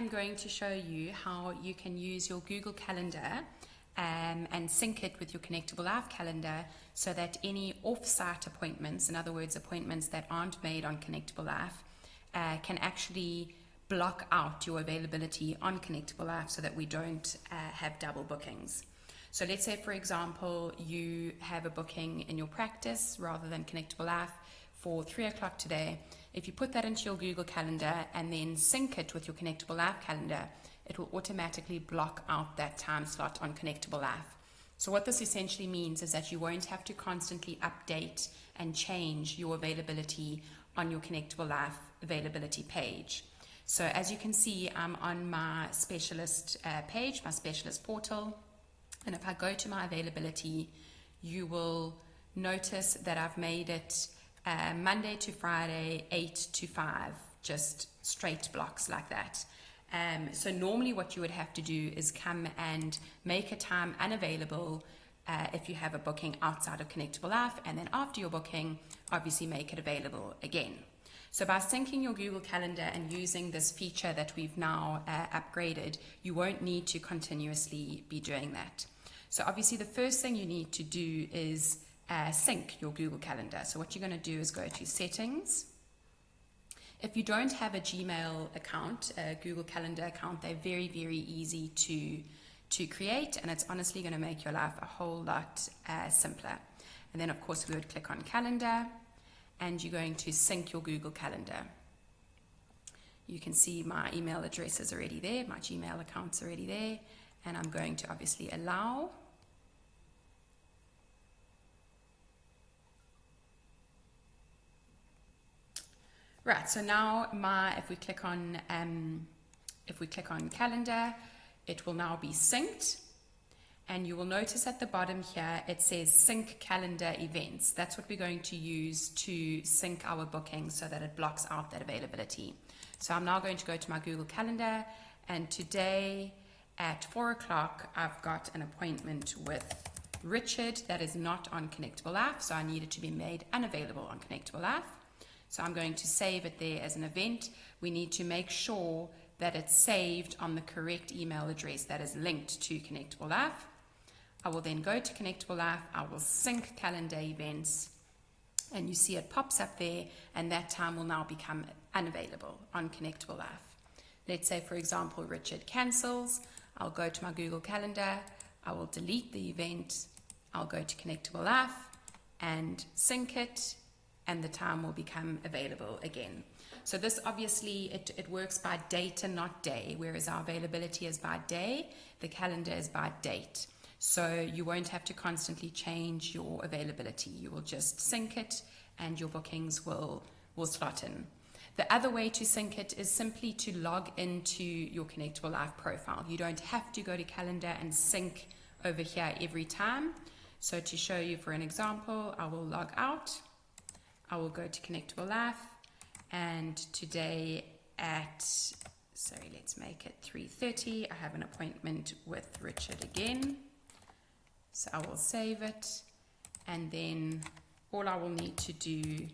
am going to show you how you can use your Google Calendar and sync it with your Connectable Life calendar so that any off-site appointments, in other words, appointments that aren't made on Connectable Life, can actually block out your availability on Connectable Life so that we don't have double bookings. So let's say, for example, you have a booking in your practice rather than Connectable Life for 3 o'clock today. If you put that into your Google Calendar and then sync it with your Connectable Life calendar, it will automatically block out that time slot on Connectable Life. So what this essentially means is that you won't have to constantly update and change your availability on your Connectable Life availability page. So as you can see, I'm on my specialist page, my specialist portal. And if I go to my availability, you will notice that I've made it Monday to Friday, 8 to 5, just straight blocks like that. So normally what you would have to do is come and make a time unavailable if you have a booking outside of Connectable Life, and then after your booking, obviously make it available again. So by syncing your Google Calendar and using this feature that we've now upgraded, you won't need to continuously be doing that. So obviously the first thing you need to do is sync your Google Calendar. So what you're going to do is go to Settings. If you don't have a Gmail account, a Google Calendar account, they're very, very easy to create, and it's honestly going to make your life a whole lot simpler. And then of course we would click on Calendar, and you're going to sync your Google Calendar. You can see my email address is already there, my Gmail account's already there, and I'm going to obviously allow. Right, so now if we click on Calendar, it will now be synced, and you will notice at the bottom here it says Sync Calendar Events. That's what we're going to use to sync our bookings so that it blocks out that availability. So I'm now going to go to my Google Calendar, and today at 4 o'clock I've got an appointment with Richard that is not on Connectable Life, so I need it to be made unavailable on Connectable Life. So I'm going to save it there as an event. We need to make sure that it's saved on the correct email address that is linked to Connectable Life. I will then go to Connectable Life, I will sync calendar events, and you see it pops up there, and that time will now become unavailable on Connectable Life. Let's say, for example, Richard cancels. I'll go to my Google Calendar, I will delete the event, I'll go to Connectable Life and sync it, and the time will become available again. So this obviously, it works by date and not day, whereas our availability is by day, the calendar is by date. So you won't have to constantly change your availability. You will just sync it and your bookings will slot in. The other way to sync it is simply to log into your Connectable Life profile. You don't have to go to calendar and sync over here every time. So to show you, for an example, I will log out. I will go to Connectable Life, and today let's make it 3:30. I have an appointment with Richard again. So I will save it, and then all I will need to do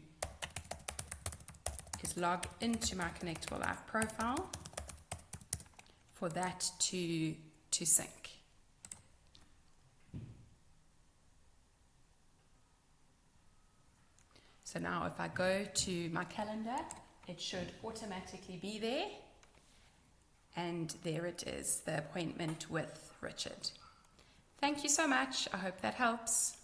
is log into my Connectable Life profile for that to sync. So now if I go to my calendar, it should automatically be there. And there it is, the appointment with Richard. Thank you so much. I hope that helps.